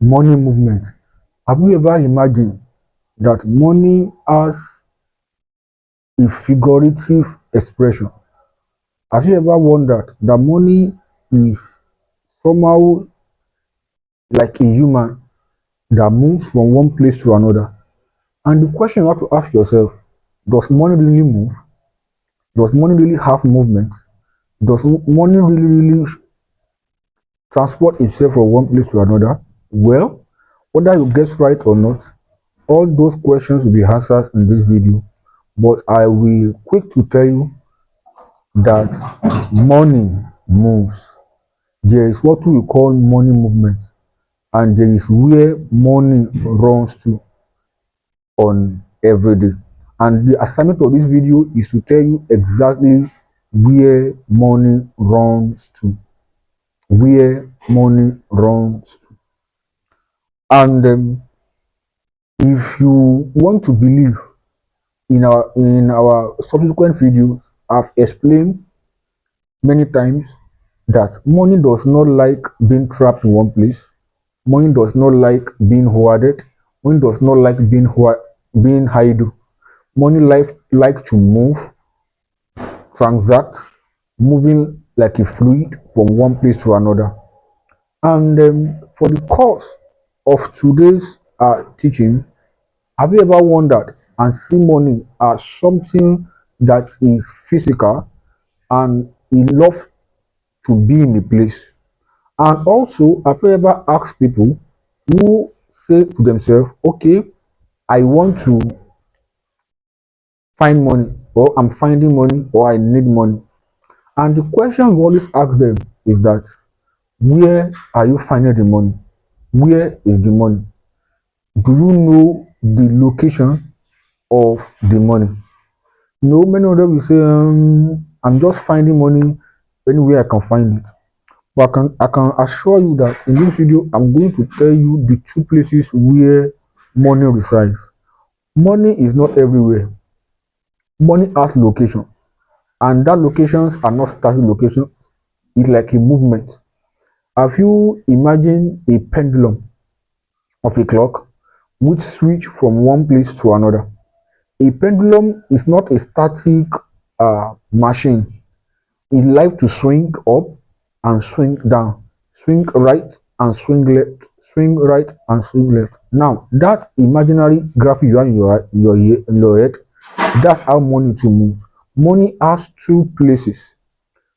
money movement. Have you ever imagined that money has a figurative expression? Have you ever wondered that money is somehow like a human that moves from one place to another? And the question you have to ask yourself, does money really move? Does money really have movement? Does money really transport itself from one place to another? Well, whether you guess right or not, all those questions will be answered in this video. But I will quick to tell you that money moves. There is what we call money movement, and there is where money runs to on every day. And the assignment of this video is to tell you exactly where money runs to. Where money runs to. And if you want to believe in our subsequent videos, I've explained many times that money does not like being trapped in one place. Money does not like being hoarded. Money does not like being idle. Money like to move, transact, moving like a fluid from one place to another. And for the course of today's teaching, have you ever wondered and seen money as something that is physical and it loves to be in a place? And also, have you ever asked people who say to themselves, okay, I want to find money, or I'm finding money, or I need money? And the question we always ask them is that, where are you finding the money? Where is the money? Do you know the location of the money? No, many of them will say, I'm just finding money anywhere I can find it. But I can assure you that in this video, I'm going to tell you the two places where money resides. Money is not everywhere. Money has location, and that locations are not static locations. It's like a movement. Have you imagined a pendulum of a clock which switch from one place to another? A pendulum is not a static machine. It likes to swing up and swing down, swing right and swing left, swing right and swing left. Now, that imaginary graphic you have in your head, that's how money to move. Money has two places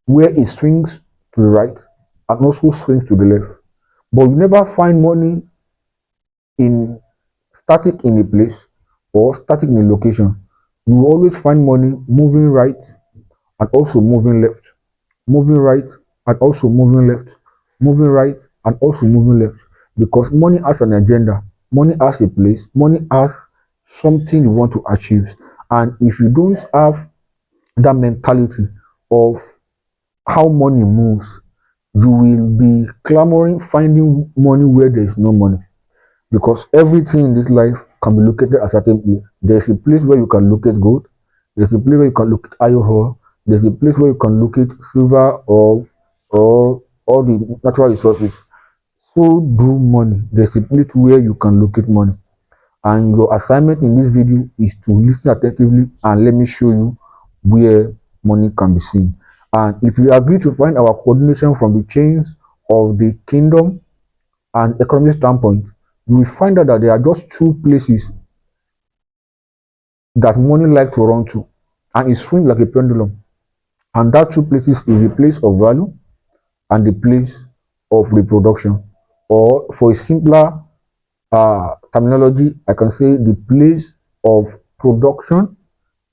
where it swings to the right and also swings to the left. But you never find money in static in a place or static in a location. You will always find money moving right and also moving left, moving right and also moving left, moving right and also moving left, because money has an agenda, money has a place, money has something you want to achieve. And if you don't have that mentality of how money moves, you will be clamoring finding money where there is no money, because everything in this life can be located at a certain place. There's a place where you can locate gold, there's a place where you can locate iron ore, there's a place where you can locate silver or all the natural resources. So do money. There's a place where you can locate money. And your assignment in this video is to listen attentively and let me show you where money can be seen. And if you agree to find our coordination from the chains of the kingdom and economic standpoint, you will find out that there are just two places that money like to run to, and it swings like a pendulum. And that two places is the place of value and the place of reproduction. Or for a simpler terminology, I can say the place of production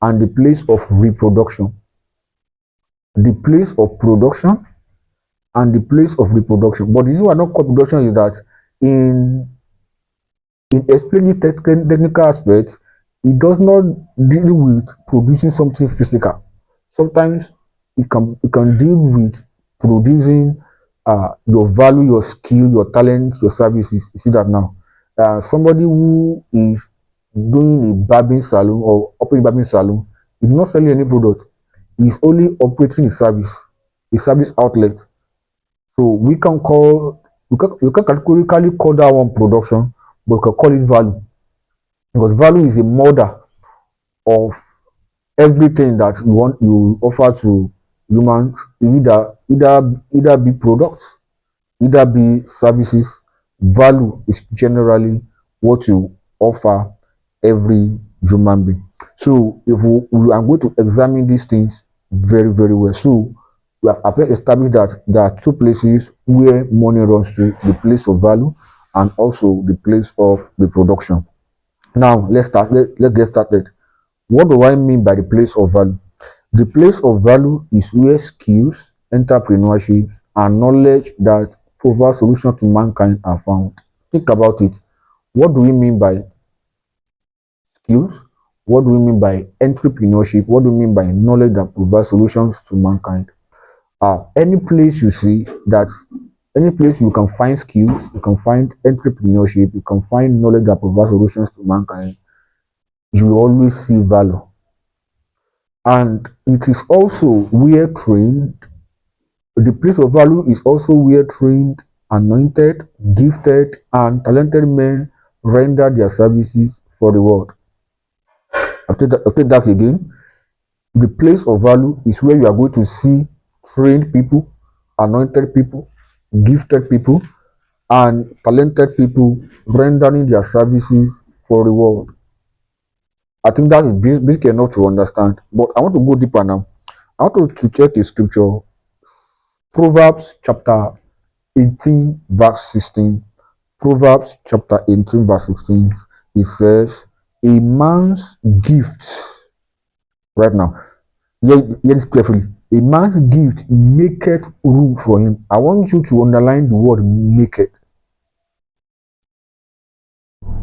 and the place of reproduction. The place of production and the place of reproduction. But the reason why not called production is that in explaining technical aspects, it does not deal with producing something physical. Sometimes it can deal with producing your value, your skill, your talent, your services. You see that now. Somebody who is doing a barbing salon or operating a barbing salon is not selling any product. He's only operating a service outlet. So we can we can categorically call that one production, but we can call it value, because value is a mother of everything that you offer to humans, either be products, either be services. Value is generally what you offer every human being. So if we are going to examine these things very, very well. So we have established that there are two places where money runs to: the place of value and also the place of reproduction. Now let's get started. What do I mean by the place of value? The place of value is where skills, entrepreneurship, and knowledge that provide solutions to mankind are found. Think about it. What do we mean by skills? What do we mean by entrepreneurship? What do we mean by knowledge that provides solutions to mankind? Any place you see that any place you can find skills, you can find entrepreneurship, you can find knowledge that provides solutions to mankind, you will always see value. And it is also where trained, the place of value is also where trained, anointed, gifted, and talented men render their services for the world. I'll take that again. The place of value is where you are going to see trained people, anointed people, gifted people, and talented people rendering their services for the world. I think that is basic enough to understand. But I want to go deeper now. I want to check a scripture, Proverbs chapter 18, verse 16. Proverbs chapter 18, verse 16. It says, a man's gift, right now, hear this carefully. A man's gift maketh room for him. I want you to underline the word maketh.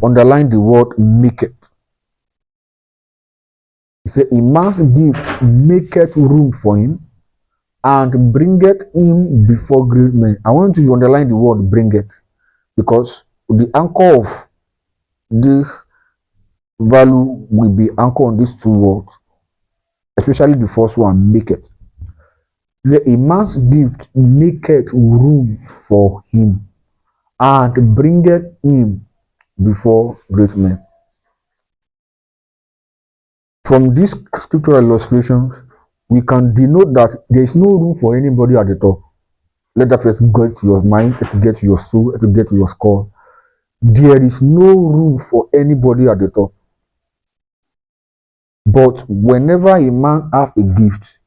Underline the word maketh. He said, a man's gift maketh room for him and bringeth him before great men. I want you to underline the word bringeth, because the anchor of this value will be anchored on these two words, especially the first one, maketh. A man's gift maketh room for him and bringeth him before great men. From these scriptural illustrations, we can denote that there is no room for anybody at the top. Let that first get to your mind, let it get to your soul, let it get to your skull. There is no room for anybody at the top. But whenever a man has a gift,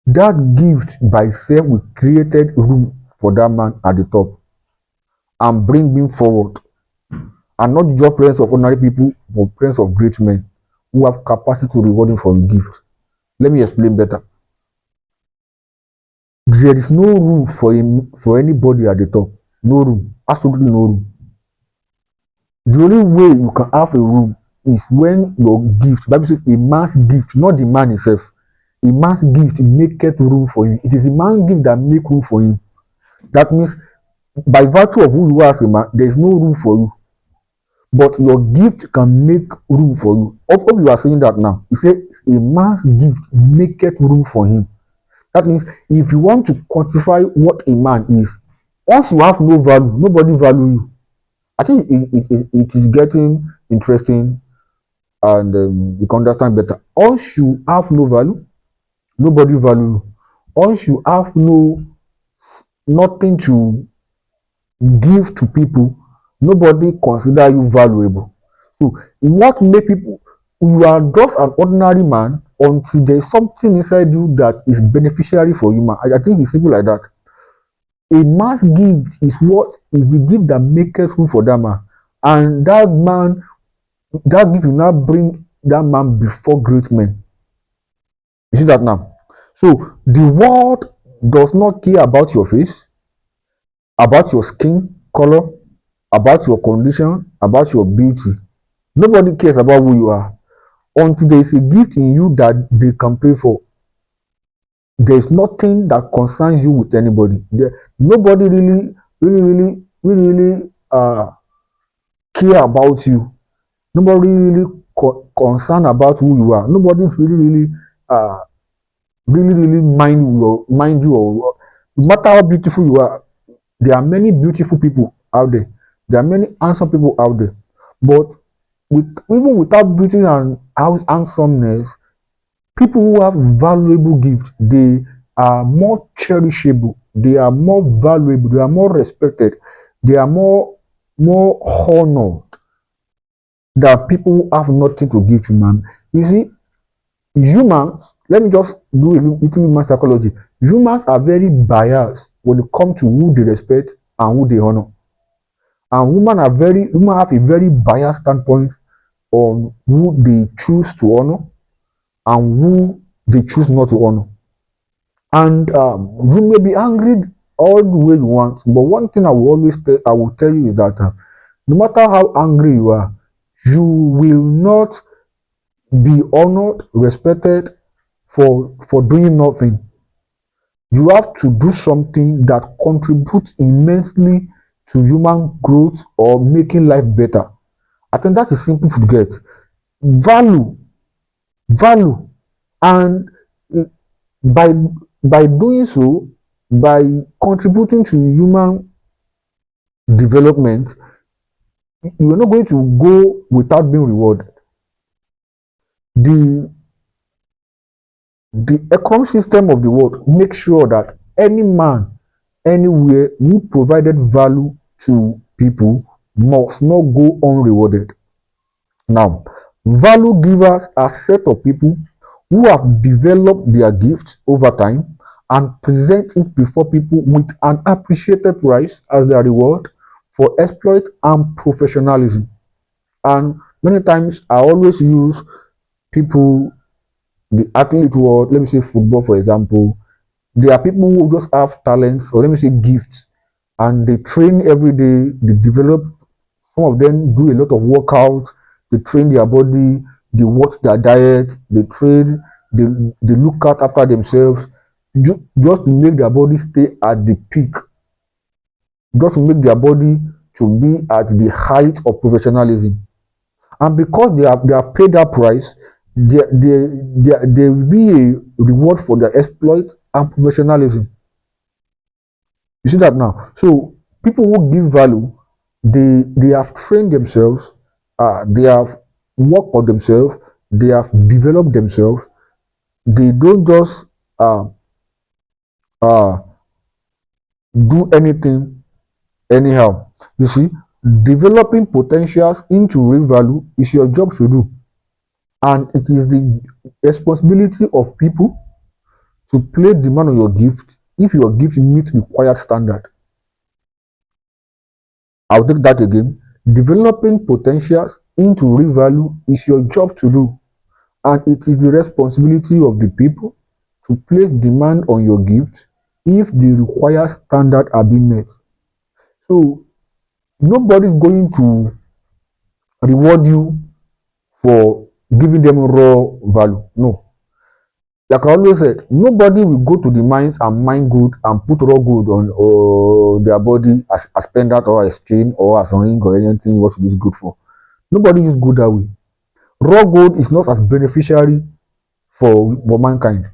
that gift by itself will created room for that man at the top and bring him forward. And not just presence of ordinary people, but presence of great men who have capacity to reward him for a gift. Let me explain better. There is no room for anybody at the top. No room. Absolutely no room. The only way you can have a room is when your gift, the Bible says a man's gift, not the man himself. A man's gift maketh room for him. It is a man's gift that make room for him. That means by virtue of who you are as a man, there is no room for you. But your gift can make room for you. Hope you are saying that now. He says a man's gift maketh room for him. That means if you want to quantify what a man is, once you have no value, nobody value you. I think it is getting interesting, and you can understand better. Once you have no value, nobody value you. Once you have nothing to give to people, nobody consider you valuable. So what make people, you are just an ordinary man until there's something inside you that is beneficiary for you. I think it's simple like that. A man's gift is the gift that maketh room for that man. And that gift will now bring that man before great men. You see that now? So the world does not care about your face, about your skin color, about your condition, about your beauty. Nobody cares about who you are until there is a gift in you that they can pay for. There is nothing that concerns you with anybody. Nobody really care about you. Nobody really concerned about who you are. Nobody's really mind you, or no matter how beautiful you are. There are many beautiful people out there. There are many handsome people out there. But even without beauty and handsomeness, people who have valuable gifts, they are more cherishable, they are more valuable, they are more respected, they are more honored than people who have nothing to give to man. You see, humans, let me just do a little human psychology. Humans are very biased when it comes to who they respect and who they honor. And women have a very biased standpoint on who they choose to honor and who they choose not to honor. And you may be angry all the way you want, but one thing I will tell you is that no matter how angry you are, you will not be honored, respected for doing nothing. You have to do something that contributes immensely to human growth or making life better. I think that is simple to get. Value, value, and by doing so, by contributing to human development, you are not going to go without being rewarded. The economic system of the world makes sure that any man anywhere who provided value to people must not go unrewarded. Now, value givers are set of people who have developed their gifts over time and present it before people with an appreciated price as their reward for exploit and professionalism. And many times I always use people, the athlete world, let me say football for example. There are people who just have talents, or let me say gifts, and they train every day, they develop. Some of them do a lot of workouts, they train their body, they watch their diet, they train, they look out after themselves just to make their body stay at the peak, just to make their body to be at the height of professionalism. And because they have paid that price, there will be a reward for their exploit and professionalism. You see that now? So people who give value, they have trained themselves, they have worked on themselves, they have developed themselves. They don't just uh, uh, do anything anyhow. You see, developing potentials into real value is your job to do, and it is the responsibility of people to place demand on your gift if your gift meets required standard. I'll take that again. Developing potentials into real value is your job to do, and it is the responsibility of the people to place demand on your gift if the required standard are being met. So nobody's going to reward you for giving them raw value. No. Like I always said, nobody will go to the mines and mine gold and put raw gold on their body as pendant or as chain or as ring or anything what it is good for. Nobody use gold that way. Raw gold is not as beneficiary for mankind.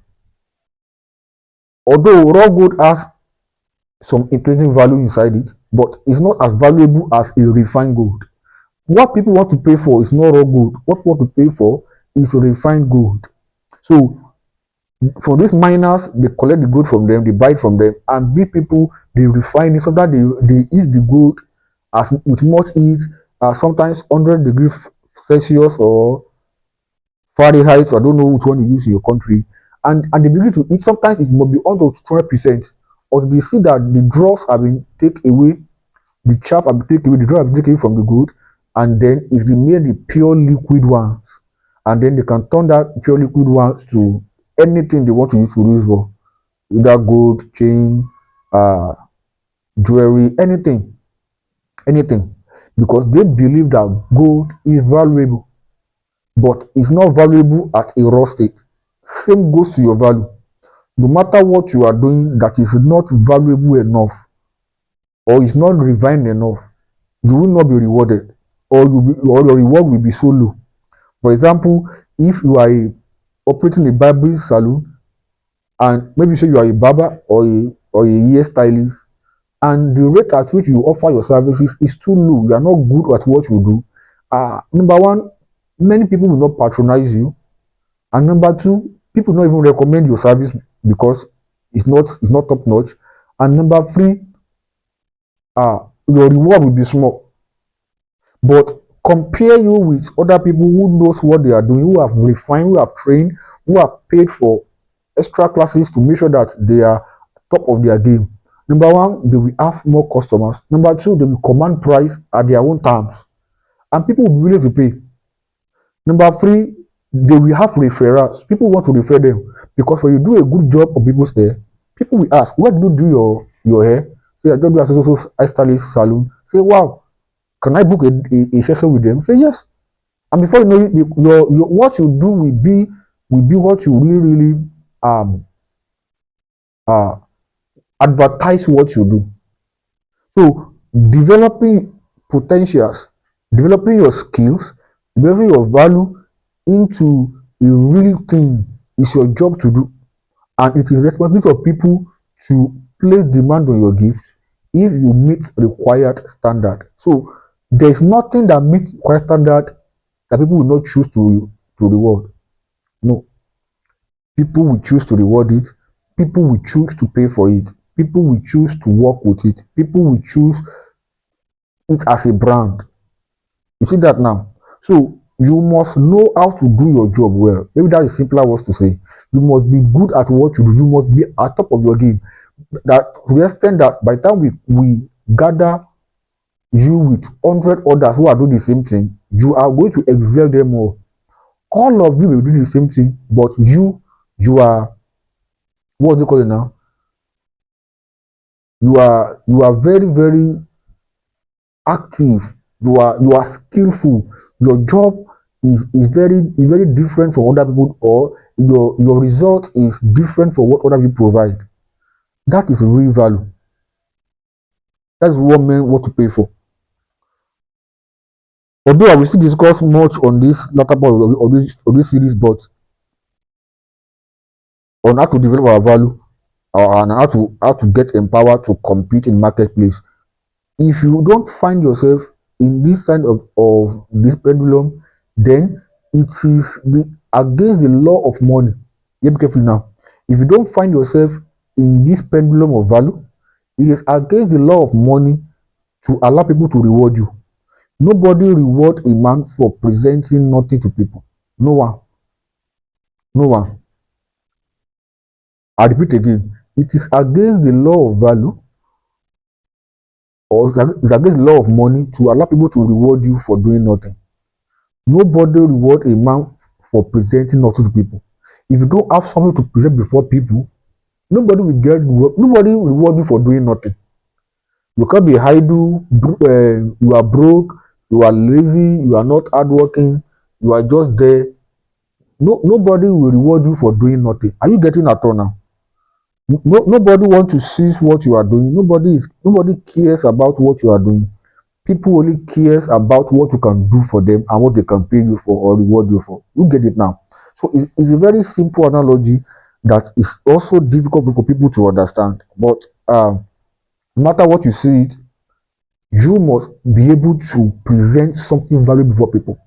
Although raw gold has some intrinsic value inside it, but it's not as valuable as a refined gold. What people want to pay for is not raw gold. What people want to pay for is refined gold. So for these miners, they collect the gold from them, they buy it from them, and big people they refine it so that they eat the gold as with much heat, sometimes 100 degrees Celsius or Fahrenheit. I don't know which one you use in your country, and they begin to eat. Sometimes it must be under 12%, or they see that the dross have been taken away, the chaff have been taken away, the dross have been taken away from the gold, and then it's remain the pure liquid ones, and then they can turn that pure liquid ones to anything they want to use for, either gold, chain, uh, jewelry, anything, because they believe that gold is valuable, but it's not valuable at a raw state. Same goes to your value. No matter what you are doing that is not valuable enough or is not refined enough, you will not be rewarded, or your reward will be so low. For example, if you are operating a barber salon and maybe say you are a barber or a hairstylist, and the rate at which you offer your services is too low, you are not good at what you do, number one, many people will not patronize you, and number two, people not even recommend your service because it's not top notch, and number three, your reward will be small. But compare you with other people who knows what they are doing, who have refined, who have trained, who have paid for extra classes to make sure that they are top of their game. Number one, they will have more customers. Number two, they will command price at their own terms, and people will be willing to pay. Number three, they will have referrals. People want to refer them because when you do a good job of people's hair, people will ask, "Where do you do your hair?" Say, "I don't do a so stylist salon." Say, "Wow, can I book a session with them?" Say, "Yes." And before you know it, your what you do will be what you really um uh advertise what you do. So developing potentials, developing your skills, developing your value into a real thing is your job to do, and it is responsibility of people to place demand on your gift if you meet required standard. So there is nothing that meets required standard that people will not choose to reward. No, people will choose to reward it. People will choose to pay for it. People will choose to work with it. People will choose it as a brand. You see that now? So you must know how to do your job well. Maybe that is simpler words to say. You must be good at what you do. You must be at top of your game. That to the extent that by the time we gather you with 100 others who are doing the same thing, you are going to excel them more. All of you will do the same thing, but you are, what do you call it now? You are very, very active. You are skillful. Your job is very different from other people, or your result is different from what other people provide. That is real value. That's what men want to pay for. Although I will still discuss much on this latter part of this series, but on how to develop our value, and how to get empowered to compete in marketplace. If you don't find yourself in this kind of this pendulum, then it is against the law of money. You be careful now. If you don't find yourself in this pendulum of value, it is against the law of money to allow people to reward you. Nobody reward a man for presenting nothing to people. No one. No one. I repeat again. It is against the law of value, or it's against the law of money to allow people to reward you for doing nothing. Nobody reward a man for presenting nothing to people. If you don't have something to present before people, nobody will reward you for doing nothing. You can't be idle, you are broke, you are lazy, you are not hardworking, you are just there. No, nobody will reward you for doing nothing. Are you getting at all now? Nobody wants to see what you are doing. Nobody cares about what you are doing. People only cares about what you can do for them and what they can pay you for or reward you for. You get it now. So it's a very simple analogy that is also difficult for people to understand. But no matter what you see it, you must be able to present something valuable for people.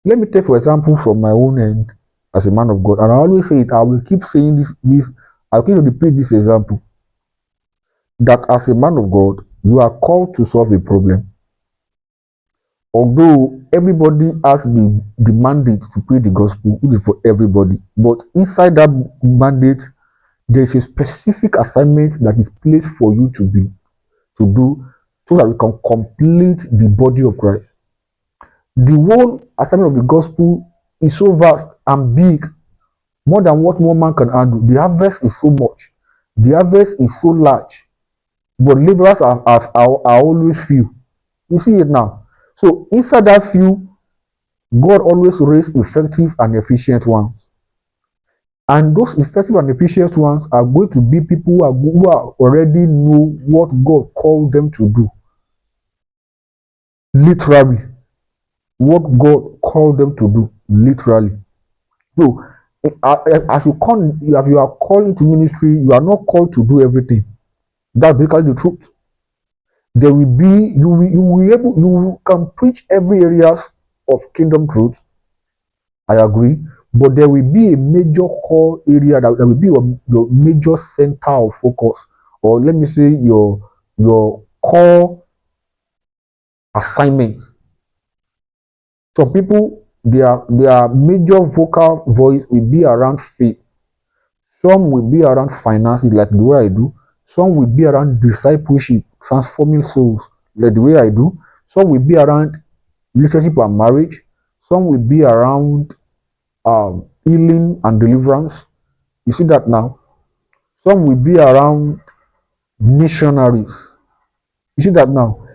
Let me take, for example, from my own end as a man of God, and I always say it. I will keep saying this. I'll keep repeat this example, that as a man of God, you are called to solve a problem. Although everybody has the mandate to preach the gospel, which is for everybody, but inside that mandate, there is a specific assignment that is placed for you to do, so that we can complete the body of Christ. The whole assignment of the gospel is so vast and big, more than what one man can handle. The harvest is so much, the harvest is so large, but laborers are always few. You see it now. So inside that few, God always raises effective and efficient ones. And those effective and efficient ones are going to be people who are already know what God called them to do. Literally, what God called them to do. Literally. So, as you are called into ministry, you are not called to do everything. That's basically the truth. There will be you can preach every areas of kingdom truth. I agree, but there will be a major core area that will be your major center of focus, or let me say your core assignment. Some people their major vocal voice will be around faith. Some will be around finances, like the way I do. Some will be around discipleship, transforming souls, like the way I do. Some will be around relationship and marriage. Some will be around healing and deliverance. You see that now? Some will be around missionaries. You see that now?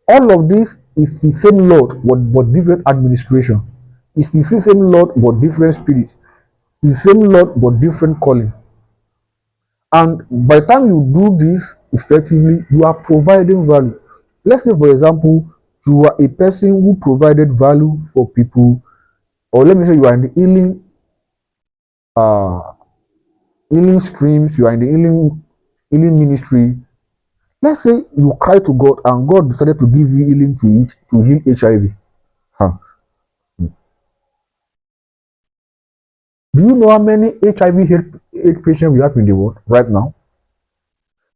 All of this is the same Lord, but different administration. It's the same Lord, but different spirits. It's the same Lord, but different calling. And by the time you do this effectively, you are providing value. Let's say, for example, you are a person who provided value for people, or let me say you are in the uh, healing streams, you are in the healing ministry. Let's say you cry to God and God decided to give you healing to heal HIV. Huh. Do you know how many HIV AIDS patients we have in the world right now?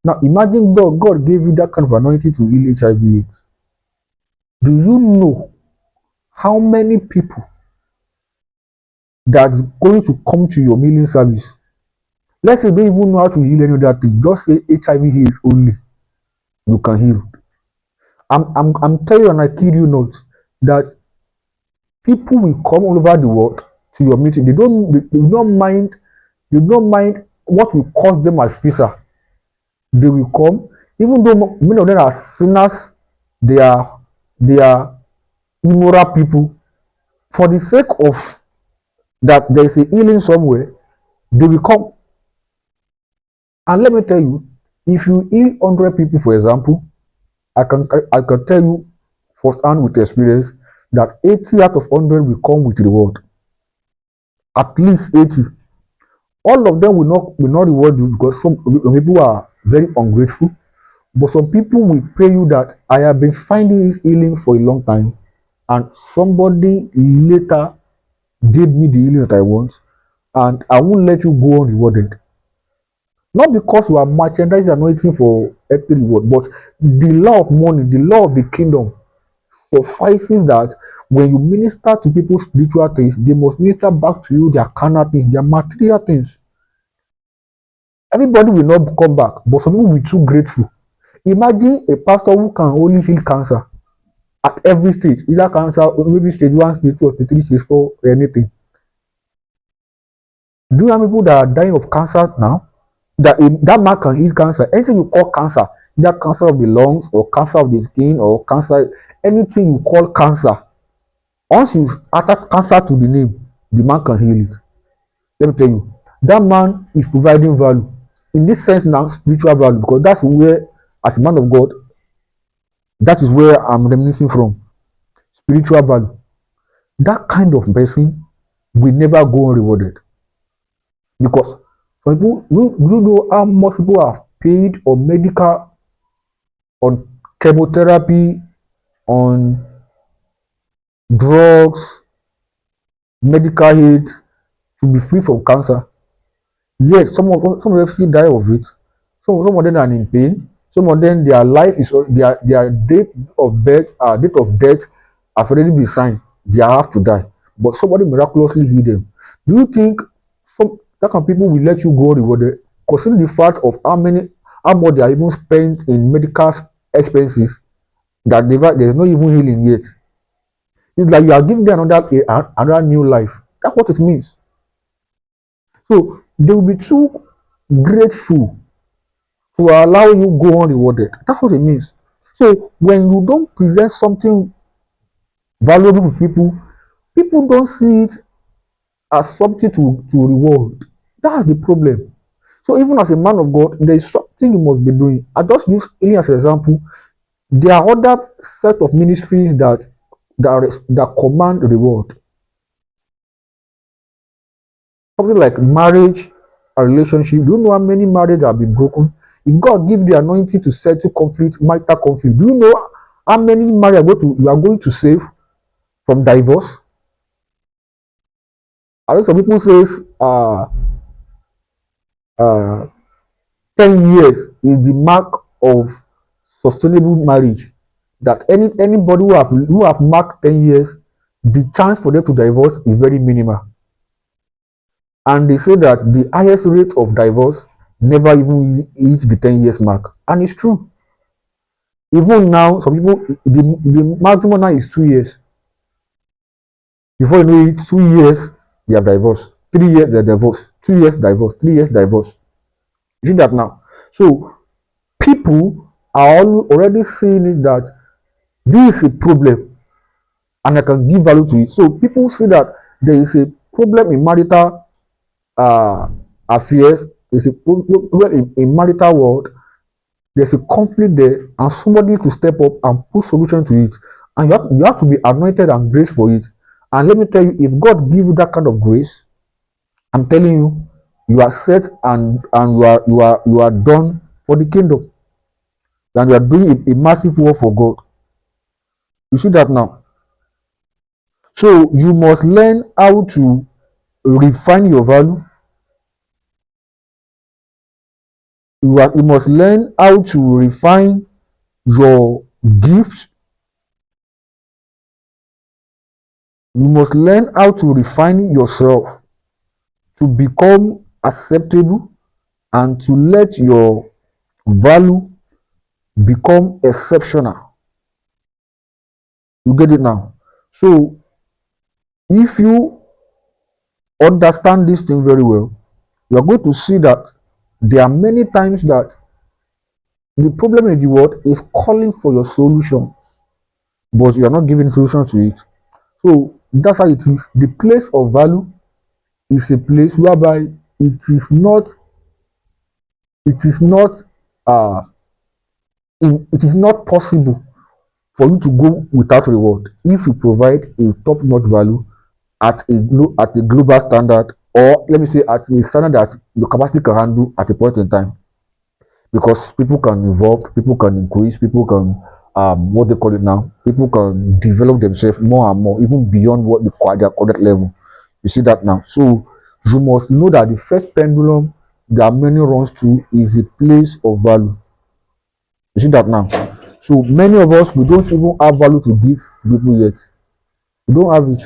Now imagine God gave you that kind of anointing to heal HIV. Do you know how many people that's going to come to your healing service? Let's say you don't even know how to heal any other thing. Just say HIV heals only. You can heal. I'm telling you, and I kid you not, that people will come all over the world to your meeting. They don't mind what will cost them as visa. They will come, even though many of them are sinners, they are immoral people. For the sake of that there is a healing somewhere, they will come. And let me tell you, if you heal 100 people, for example, I can tell you firsthand with experience that 80 out of 100 will come with reward. At least 80. All of them will not reward you because some people are very ungrateful. But some people will pay you that I have been finding this healing for a long time, and somebody later gave me the healing that I want, and I won't let you go unrewarded. Not because you are merchandising anointing for earthly reward, but the law of money, the law of the kingdom suffices that when you minister to people spiritual things, they must minister back to you their carnal things, their material things. Everybody will not come back, but some people will be too grateful. Imagine a pastor who can only heal cancer at every stage, either cancer, maybe stage 1, stage 2, stage 3, stage 4, or anything. Do you have people that are dying of cancer now? That man can heal cancer. Anything you call cancer, either cancer of the lungs or cancer of the skin or cancer, anything you call cancer, once you attack cancer to the name, the man can heal it. Let me tell you, that man is providing value. In this sense now, spiritual value, because that's where, as a man of God, that is where I'm reminiscing from. Spiritual value. That kind of person will never go unrewarded. Because for people, you know how much people have paid on medical, on chemotherapy, on drugs, medical aid to be free from cancer. Yet some of them still die of it. Some of them are in pain. Some of them their life is their date of death have already been signed. They have to die. But somebody miraculously heal them. Do you think some that kind of people will let you go rewarded? Considering the fact of how much they are even spent in medical expenses that there's no even healing yet. It's like you are giving them another new life. That's what it means. So they will be too grateful to allow you go unrewarded. That's what it means. So when you don't present something valuable to people, people don't see it as something to reward. That's the problem. So even as a man of God, there is something you must be doing. I just use Eli as an example. There are other set of ministries that command reward. Something like marriage, a relationship. Do you know how many marriages have been broken? If God give the anointing to settle conflict, marital conflict, do you know how many marriages you are going to save from divorce? I know some people says uh 10 years is the mark of sustainable marriage. That anybody who have marked 10 years, the chance for them to divorce is very minimal. And they say that the highest rate of divorce never even hit the 10 years mark. And it's true. Even now, some people, the maximum now is 2 years. Before you know it, 2 years, they have divorced. 3 years, they're divorced. 2 years, divorce. 3 years, divorce. You see that now? So, people are already seeing it that this is a problem and I can give value to it. So, people see that there is a problem in marital uh, affairs, there's a problem in marital world, there's a conflict there, and somebody to step up and put solution to it. And you have to be anointed and grace for it. And let me tell you, if God give you that kind of grace, I'm telling you, you are set and you are done for the kingdom. And you are doing a massive work for God. You see that now. So you must learn how to refine your value. You must learn how to refine your gift. You must learn how to refine yourself to become acceptable and to let your value become exceptional. You get it now? So if you understand this thing very well, you are going to see that there are many times that the problem in the world is calling for your solution, but you are not giving solution to it. So that's how it is. The place of value is a place whereby it is not it is not uh it is not possible for you to go without reward if you provide a top-notch value at a global standard, or let me say at a standard that your capacity can handle at a point in time. Because people can evolve, people can increase, people can what they call it now, people can develop themselves more and more, even beyond what their current level. You see that now. So you must know that the first pendulum that many runs to is a place of value. You see that now. So many of us, we don't even have value to give to people yet. We don't have it.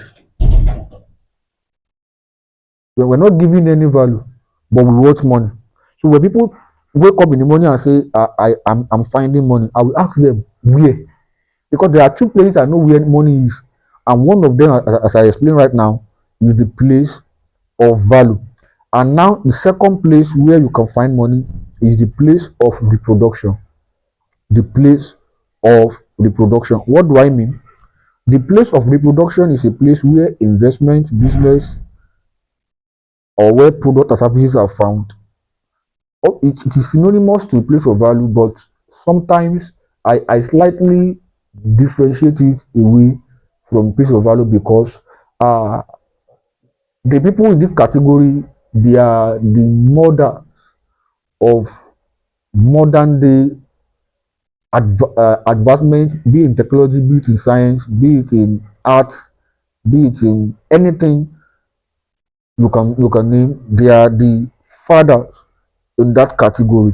We're not giving any value, but we want money. So when people wake up in the morning and say, I'm finding money, I will ask them where. Because there are two places I know where money is. And one of them, as I explained right now, is the place of value. And now the second place where you can find money is the place of reproduction. The place of reproduction. What do I mean? The place of reproduction is a place where investment, business, or where product or services are found. Oh, it is synonymous to a place of value, but sometimes I slightly differentiate it away from place of value because uh, the people in this category, they are the mother of modern day advancement, be it in technology, be it in science, be it in arts, be it in anything you can name. They are the fathers in that category.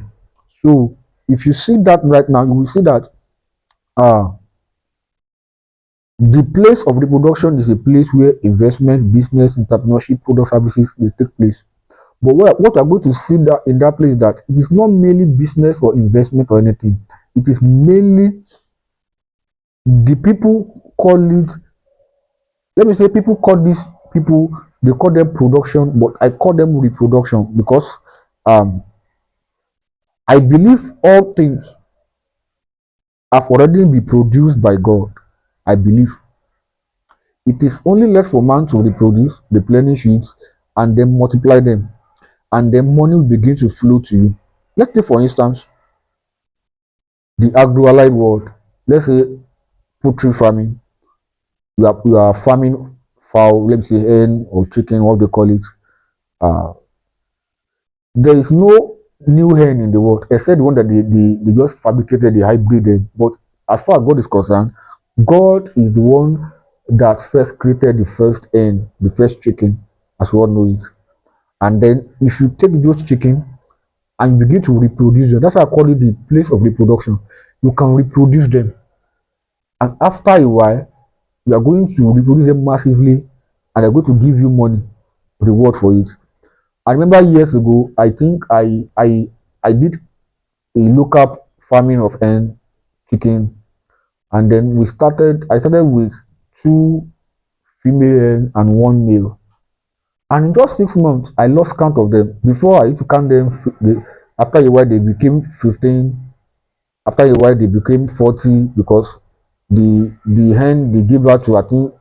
So if you see that right now, you will see that uh, the place of reproduction is a place where investment, business, entrepreneurship, product services will take place. But what you're going to see that in that place is that it is not mainly business or investment or anything. It is mainly the people call it, let me say people call these people, they call them production, but I call them reproduction because um I believe all things have already been produced by God. I believe it is only left for man to reproduce, replenish it, and then multiply them, and then money will begin to flow to you. Let's take for instance the agro-allied world. Let's say poultry farming. You are farming fowl, let me say hen or chicken, what they call it. Uh, there is no new hen in the world, except the one that they just fabricated the hybrid hen. But as far as God is concerned, God is the one that first created the first hen, the first chicken, as we all know it. And then if you take those chicken and you begin to reproduce them, that's why I call it the place of reproduction. You can reproduce them, and after a while, you are going to reproduce them massively, and they're going to give you money, reward for it. I remember years ago, I think I did a local farming of hen chicken, and then I started with two female hen and one male. And in just 6 months, I lost count of them. Before I used to count them, after a while they became 15. After a while they became 40 because the hen they give birth to, I think,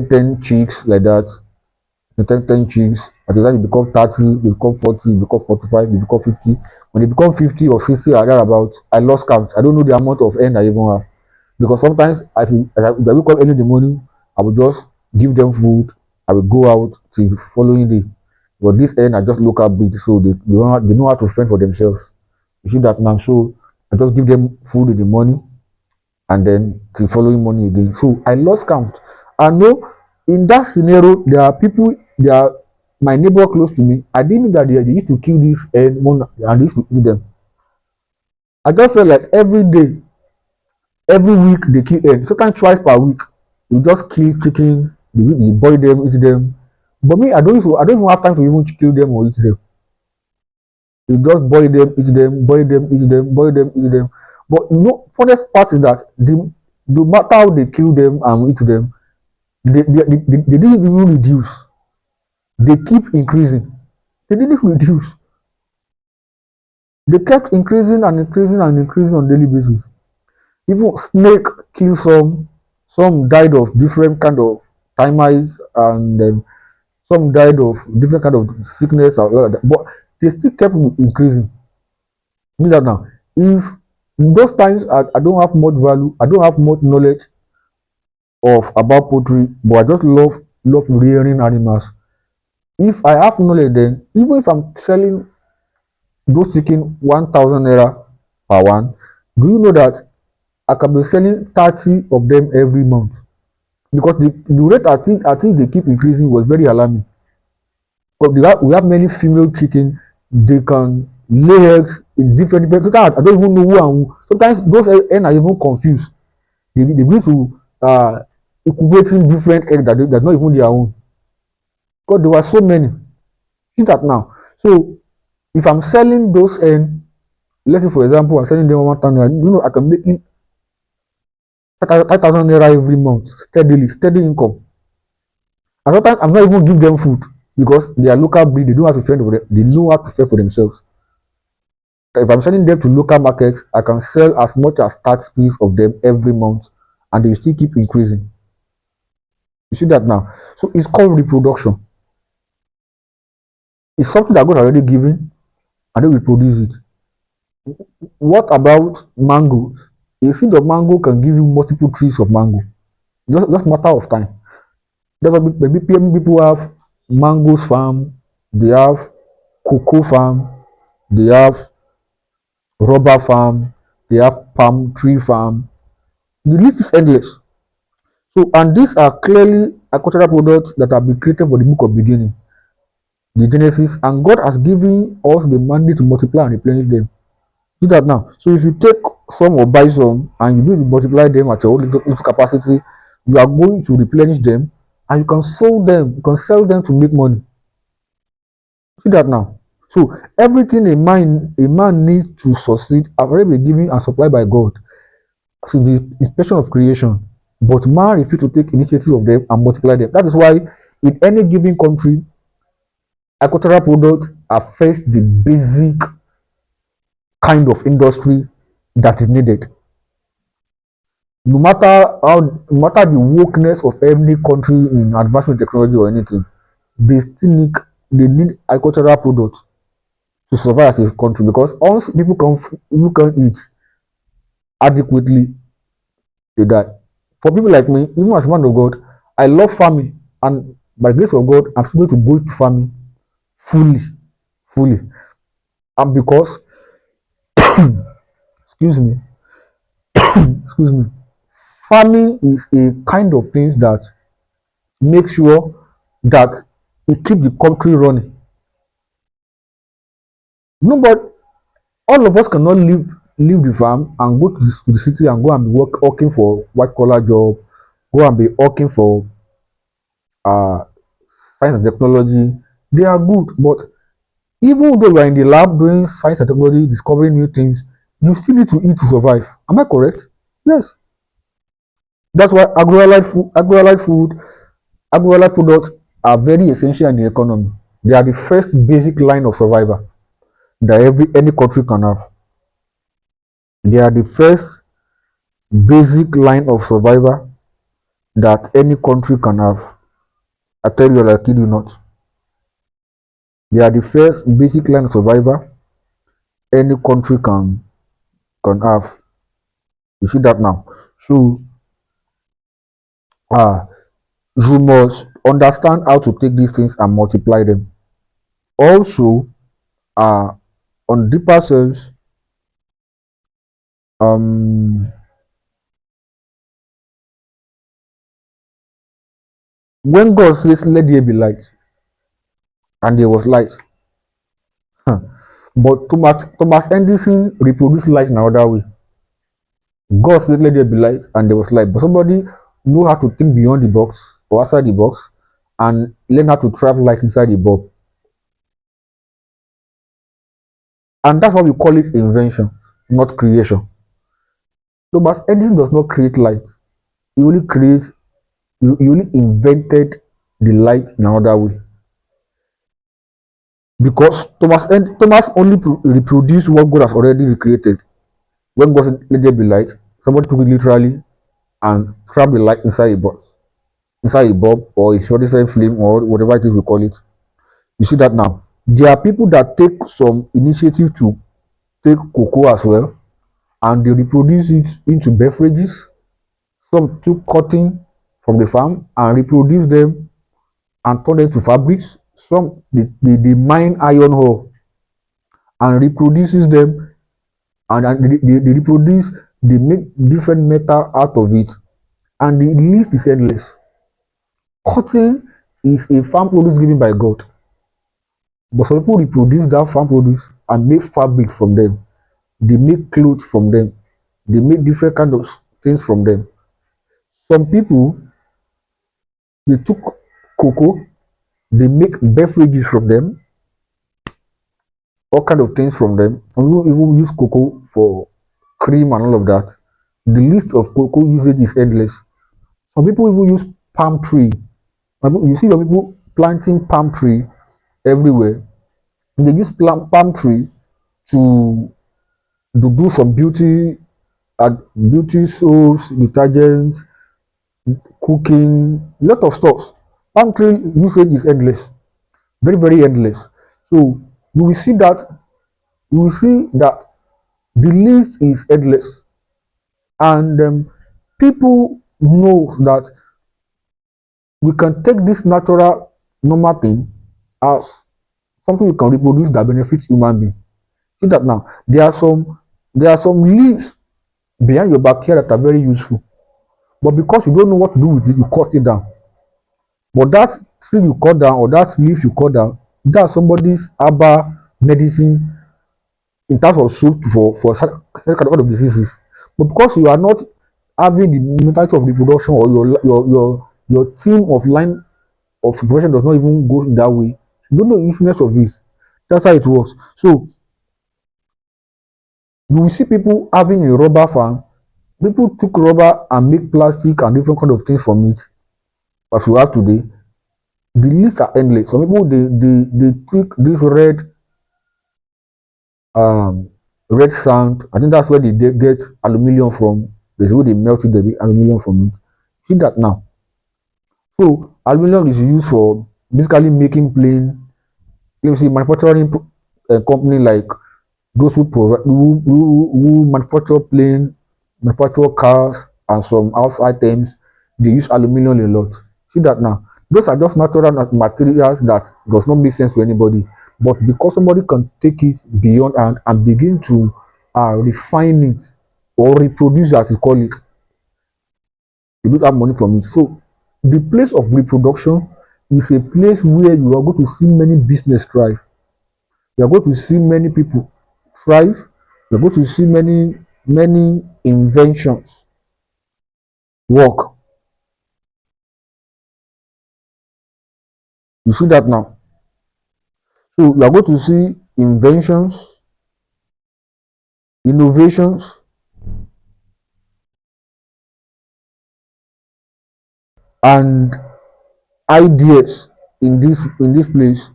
10 chicks like that. The 10 chicks. At the time they become 30, they become 40, they become 45, they become 50. When they become 50 or 60 or thereabout, I lost count. I don't know the amount of hen I even have. Because sometimes if I wake up early in the morning, I will just give them food. I will go out till the following day. But this hen are just local breed, so they know how to fend for themselves. You see that now. So I just give them food in the morning and then till following morning again. So I lost count. I know in that scenario, there are people, there are my neighbor close to me. I didn't know that they used to kill this hen and they used to eat them. I just felt like every day, every week they kill hen, sometimes twice per week. You just kill chicken, you boil them, eat them. But me, I don't even have time to even kill them or eat them. You just boil them, eat them, boil them, eat them, boil them, eat them. But no, funniest part is that no matter how they kill them and eat them, they didn't even reduce. They keep increasing. They didn't reduce. They kept increasing and increasing and increasing on daily basis. Even snake kill some. Some died of different kind of termites, and some died of different kind of sickness and all of that. But they still kept increasing. You know that now. If those times I don't have much value, I don't have much knowledge of about poultry, but I just love rearing animals. If I have knowledge, then even if I'm selling those chicken 1,000 naira per one, do you know that I can be selling 30 of them every month? Because the rate I think they keep increasing was very alarming. But we have many female chicken, they can lay eggs in different. Sometimes I don't even know who and who. Sometimes those hen are even confused. They begin to incubating different eggs that's not even their own. Because there were so many. See that now. So if I'm selling those hen, let's say for example I'm selling them 1,000 naira, you know I can make it 5,000 naira every month, steady income. And sometimes I'm not even give them food because they are local breed, they don't have to fend for them, they know how to fend for themselves. If I'm sending them to local markets, I can sell as much as 30 pieces of them every month and they still keep increasing. You see that now? So it's called reproduction. It's something that God already given and then we produce it. What about mangoes? A seed of mango can give you multiple trees of mango. Just matter of time. That's why maybe people have mangoes farm, they have cocoa farm, they have rubber farm, they have palm tree farm. The list is endless. So, and these are clearly agricultural products that have been created for the book of beginning, the Genesis, and God has given us the mandate to multiply and replenish them. Do that now. So if you take some or buy some and you multiply them at your own little capacity, you are going to replenish them and you can sell them to make money. See that now. So everything a man needs to succeed have already been given and supplied by God. So the inspection of creation. But man refused to take initiative of them and multiply them. That is why in any given country, agricultural products are first the basic kind of industry that is needed. No matter no matter the wokeness of any country in advancement technology or anything, they still they need agricultural products to survive as a country, because once people can eat adequately, they die. For people like me, even as a man of God, I love farming, and by the grace of God, I'm able to go to farming fully. And because, excuse me, excuse me, farming is a kind of things that make sure that it keep the country running. No, but all of us cannot leave the farm and go to the city and go and be working for white collar job, go and be working for uh, science and technology. They are good, but even though you are in the lab doing science and technology, discovering new things, you still need to eat to survive. Am I correct? Yes. That's why agro-allied products are very essential in the economy. They are the first basic line of survival that any country can have. They are the first basic line of survival that any country can have. I tell you, I kid you not. They are the first basic line of survival any country can have. You see that now. So uh, you must understand how to take these things and multiply them. Also, uh, on deeper sense, um, when God says, "Let there be light," and there was light, but Thomas Edison reproduced light in another way. God said, "Let there be light," and there was light. But somebody know how to think beyond the box or outside the box and learn how to trap light inside the bulb. And that's why we call it invention, not creation. Thomas Edison does not create light. He only creates, he only invented the light in another way. Because Thomas only reproduced what God has already recreated. When God said, "Let there be light," somebody took it literally and trapped the light inside a bulb or a fluorescent flame or whatever it is we call it. You see that now. There are people that take some initiative to take cocoa as well and they reproduce it into beverages. Some took cotton from the farm and reproduce them and turn them to fabrics. Some they mine iron ore and reproduces them and they reproduce, they make different metal out of it, and the list is endless. Cotton is a farm produce given by God, but some people reproduce that farm produce and make fabric from them. They make clothes from them. They make different kind of things from them. Some people they took cocoa, they make beverages from them, all kind of things from them. Some people even use cocoa for cream and all of that. The list of cocoa usage is endless. Some people even use palm tree. You see the people planting palm tree everywhere. They use palm tree to do some beauty soaps, detergents, cooking, a lot of stuff. Palm tree usage is endless, very very endless. So you will see that the list is endless, and people know that we can take this natural normal thing as something we can reproduce that benefits human being. See that now. There are some leaves behind your backyard that are very useful, but because you don't know what to do with it, you cut it down. But that tree you cut down or that leaf you cut down, that's somebody's herbal medicine in terms of soup for certain kind of diseases. But because you are not having the mentality of reproduction, or your team of line of reproduction does not even go in that way, you don't know the usefulness of this. That's how it works. So you will see people having a rubber farm. People took rubber and make plastic and different kind of things from it. As we have today, the lists are endless. Some people they take this um red sand. I think that's where they get aluminium from. There's where they melted the aluminium from it. See that now. So aluminium is used for basically making plane. Let me see, manufacturing company like those who provide who manufacture plane, manufacture cars, and some house items. They use aluminium a lot. See that now. Those are just natural materials that does not make sense to anybody. but because somebody can take it beyond and begin to refine it or reproduce, as you call it, they don't have money from it. So the place of reproduction is a place where you are going to see many business thrive. You are going to see many people thrive. You're going to see many inventions work. You see that now. So you are going to see inventions, innovations, and ideas in this place.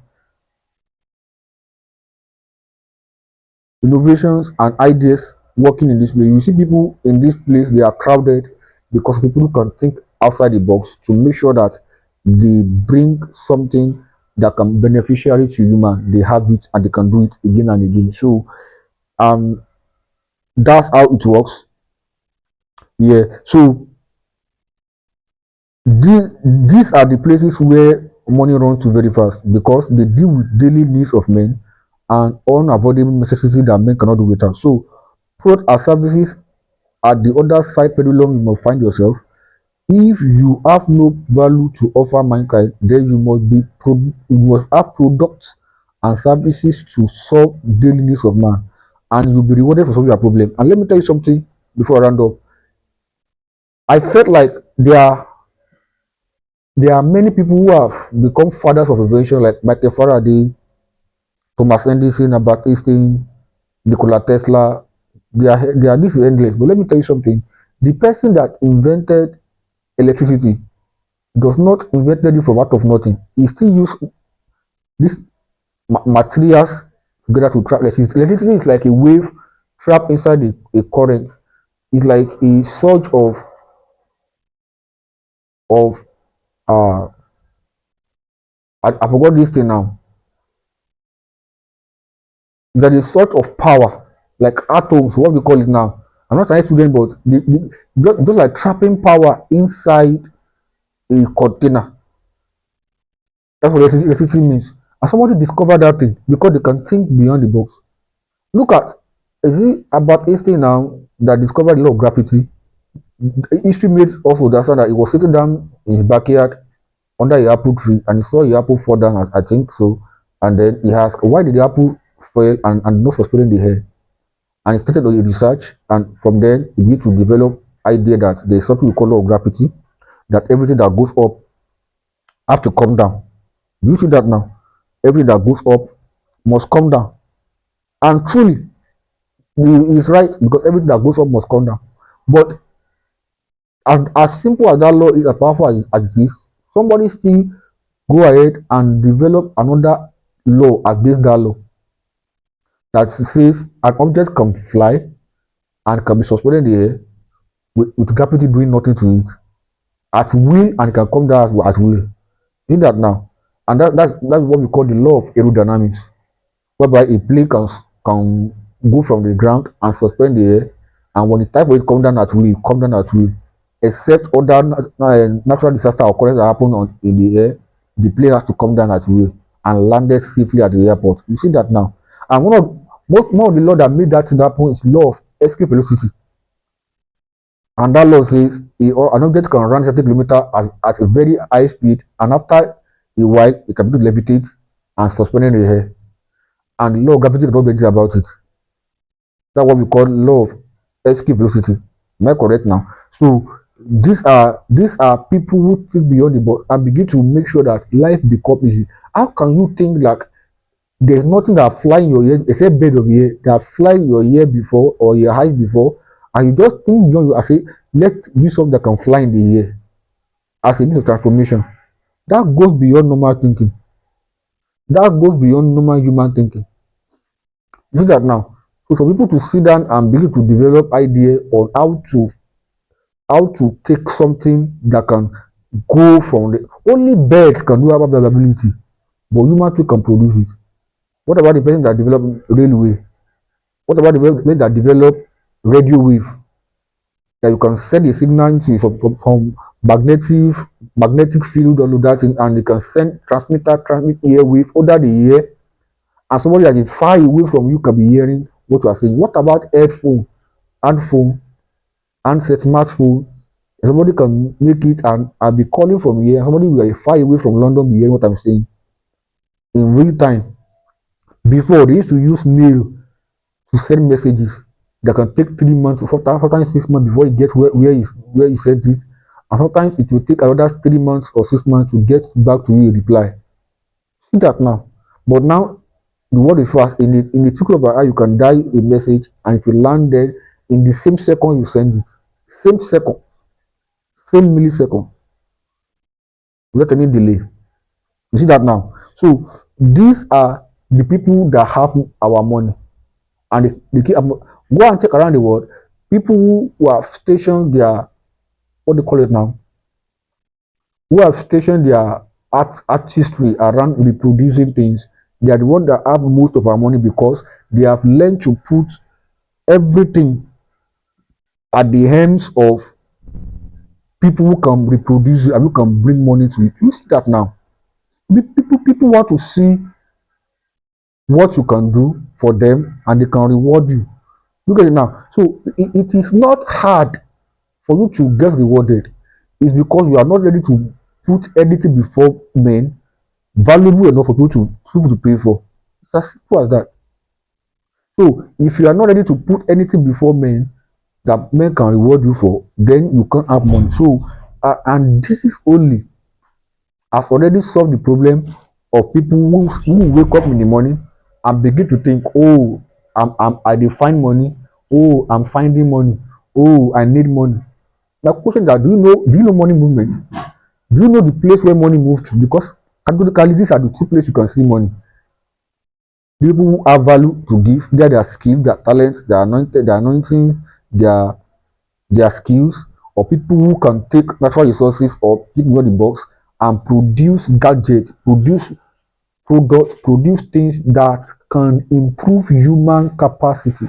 Innovations and ideas working in this place. You see people in this place, they are crowded because people can think outside the box to make sure that they bring something that can beneficiary to human. They have it and they can do it again and again. So um that's how it works. Yeah. So these are the places where money runs to very fast because they deal with daily needs of men and unavoidable necessity that men cannot do without. So product and services at the other side pendulum you must find yourself. If you have no value to offer mankind, then you must have products and services to solve daily needs of man, and you'll be rewarded for solving your problem. And let me tell you something before I round up. I felt like there are many people who have become fathers of invention, like Michael Faraday, Thomas Edison, Albert Einstein, Nikola Tesla. They are this is endless. But let me tell you something. The person that invented electricity does not invented it from out of nothing. He still use these materials together to trap electricity. Electricity is like a wave trapped inside a current. It's like a surge of uh I forgot this thing now. There is sort of power, like atoms, what we call it now. I'm not a student, but just like trapping power inside a container. That's what electricity means. And somebody discovered that thing because they can think beyond the box. Look at, is it about Einstein now that discovered the law of gravity? History made also understand that he was sitting down in his backyard under a apple tree and he saw the apple fall down, I think so. And then he asked, why did the apple fall and not suspended in the air? And he started on the research, and from then he began to develop idea that there is something we call law of gravity, that everything that goes up have to come down. Do you see that now? Everything that goes up must come down. And truly, he is right because everything that goes up must come down. But as simple as that law is, as powerful as it is, somebody still go ahead and develop another law against that law that says an object can fly and can be suspended in the air with gravity doing nothing to it at will, and it can come down at will. See that now? And that's what we call the law of aerodynamics, whereby a plane can go from the ground and suspend the air, and when it's time for it to come down at will, it come down at will. Except other natural disaster occurrences that happen in the air, the plane has to come down at will and landed safely at the airport. You see that now? And one of the law that made that thing happen is law of escape velocity. And that law says an object can run 30 kilometers at a very high speed, and after a while, it can begin to levitate and suspend in the air. And the law of gravity cannot do anything about it. That's what we call law of escape velocity. Am I correct now? So these are people who think beyond the box and begin to make sure that life becomes easy. How can you think like there's nothing that fly in your ear except bird of the air that fly in your ear before or your eyes before, and you just think beyond you and say, let's use something that can fly in the air as a means of transformation? That goes beyond normal thinking. That goes beyond normal human thinking. You see that now? So for people to sit down and begin to develop idea on how to take something that can go from the only birds can do availability, but human too can produce it. What about the person that developed railway? What about the person that developed radio wave that you can send a signal into some magnetic field all of that thing, and you can transmit air wave over the air, and somebody that is far away from you can be hearing what you are saying. What about headphone, handset, smartphone? Somebody can make it and I'll be calling from here. Somebody who are far away from London be hearing what I'm saying in real time. Before they used to use mail to send messages that can take 3 months, sometimes 6 months before you get where you sent it, and sometimes it will take another 3 months or 6 months to get back to you a reply. See that now. But now the world is fast. In the trickle of an eye, you can dial a message and it will land there in the same second you send it. Same second, same millisecond, without any delay. You see that now. So these are the people that have our money, and they keep go and check around the world. People who have stationed their what do you call it now? Who have stationed their artistry around reproducing things. They are the ones that have most of our money because they have learned to put everything at the hands of people who can reproduce it and who can bring money to it. You see that now. People want to see what you can do for them and they can reward you. Look at it now. So it is not hard for you to get rewarded. It's because you are not ready to put anything before men valuable enough for people to pay for. It's as simple as that. So if you are not ready to put anything before men that men can reward you for, then you can't have money. So and this is only has already solved the problem of people who wake up in the morning and begin to think, oh, I dey find money, oh, I'm finding money, oh, I need money. The question that do you know money movement? Do you know the place where money moves to? Because categorically, these are the two places you can see money. People who have value to give, their skill, their talents, their anointing, their skills, or people who can take natural resources or pick the box and produce gadgets, produce products, produce things that can improve human capacity,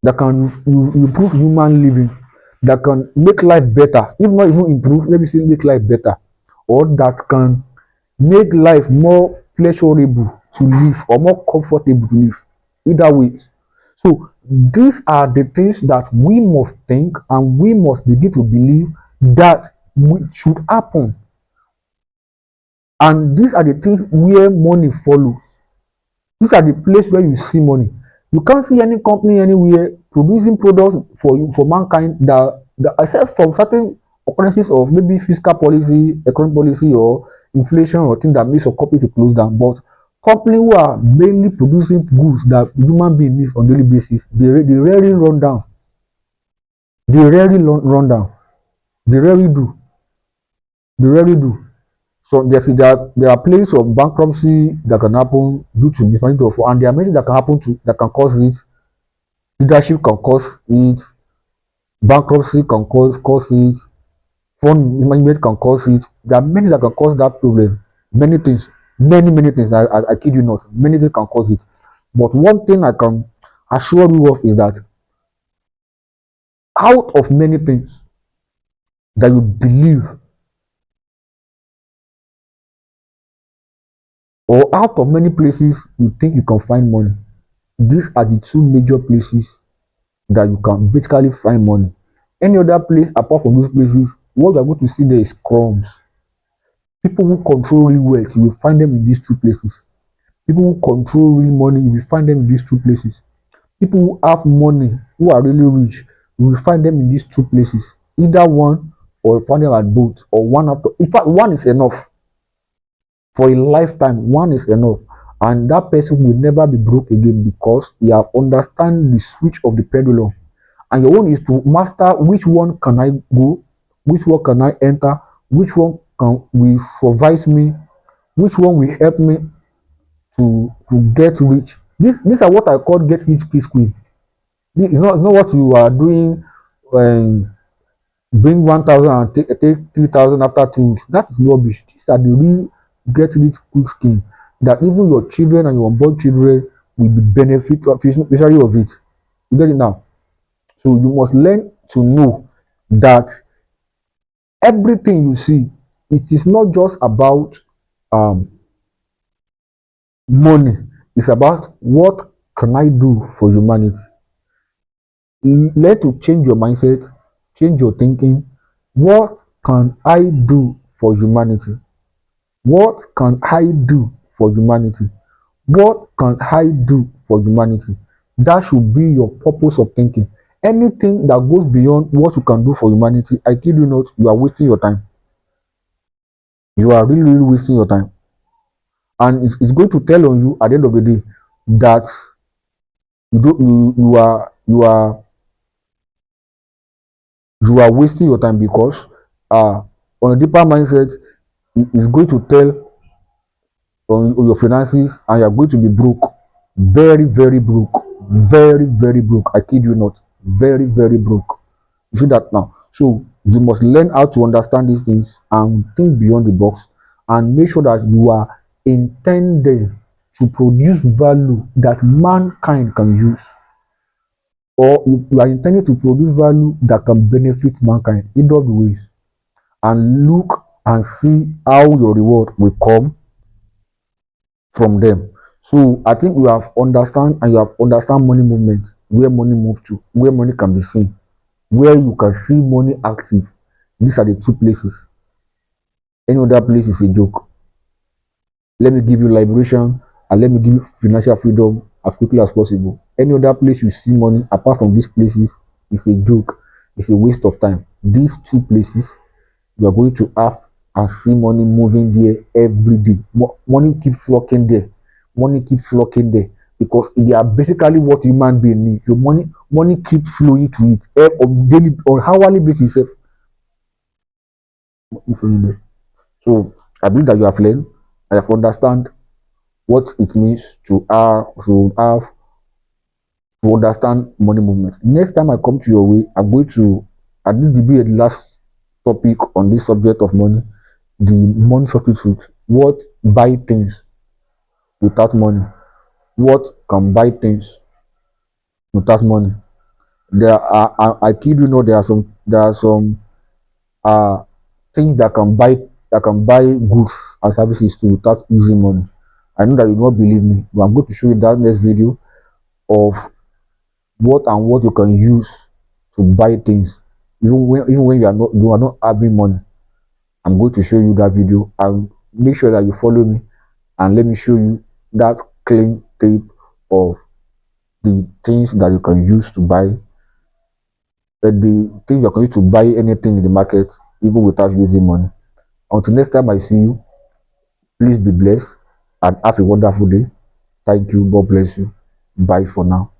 that can improve human living, that can make life better, if not even improve, maybe still make life better, or that can make life more pleasurable to live or more comfortable to live. Either way. So these are the things that we must think and we must begin to believe that should happen. And these are the things where money follows. These are the place where you see money. You can't see any company anywhere producing products for mankind that except from certain occurrences of maybe fiscal policy, economic policy, or inflation or things that makes a company to close down. But companies who are mainly producing goods that human beings need on daily basis, they rarely run down. They rarely run down. They rarely do. They rarely do. So there are places of bankruptcy that can happen due to mismanagement of, and there are many that can happen to that can cause it. Leadership can cause it. Bankruptcy can cause it. Fund management can cause it. There are many that can cause that problem. Many things, many things. I kid you not. Many things can cause it. But one thing I can assure you of is that out of many things that you believe, or out of many places you think you can find money, these are the two major places that you can basically find money. Any other place apart from those places, what you are going to see there is crumbs. People who control real wealth, you will find them in these two places. People who control real money, you will find them in these two places. People who have money, who are really rich, you will find them in these two places. Either one, or find them at both, or one after. In fact, one is enough. For a lifetime, one is enough. And that person will never be broke again because he have understand the switch of the pendulum. And your own is to master which one can I go, which one can I enter, which one will suffice me, which one will help me to get rich. These are what I call get rich quick. It's not what you are doing when bring 1,000 and take 3,000 after 2 weeks. That is rubbish. These are the real get rich quick scheme that even your children and your unborn children will be beneficiary of it. You get it now? So you must learn to know that everything you see, it is not just about money. It's about what can I do for humanity. Learn to change your mindset, change your thinking. What can I do for humanity? What can I do for humanity? What can I do for humanity? That should be your purpose of thinking. Anything that goes beyond what you can do for humanity, I kid you not, you are wasting your time. You are really, really wasting your time. And it's going to tell on you at the end of the day that you are wasting your time, because on a deeper mindset, it is going to tell on your finances, and you're going to be broke. Very, very broke. Very, very broke. I kid you not. Very, very broke. You see that now. So you must learn how to understand these things and think beyond the box, and make sure that you are intended to produce value that mankind can use, or you are intended to produce value that can benefit mankind, either of the ways, and look and see how your reward will come from them. So I think you have understand money movement, where money move to, where money can be seen, where you can see money active. These are the two places. Any other place is a joke. Let me give you liberation, and let me give you financial freedom as quickly as possible. Any other place you see money apart from these places is a joke. It's a waste of time. These two places, you are going to have and see money moving there every day. Money keep flocking there. Money keep flocking there, because they are basically what human being needs. So money keep flowing to it on daily or hourly basis. So I believe that you have learned. I have understand what it means to understand money movement. Next time I come to your way, I'm going to, and this will be the last topic on this subject of money, the money substitute. What buy things without money? What can buy things without money? There are, I kid you not, there are some uh things that can buy goods and services too without using money. I know that you don't believe me, but I'm going to show you that next video of what you can use to buy things, even when you are not having money. I'm going to show you that video, and make sure that you follow me, and let me show you that clean tape of the things that you can use to buy, the things you can use to buy anything in the market, even without using money. Until next time I see you, please be blessed and have a wonderful day. Thank you. God bless you. Bye for now.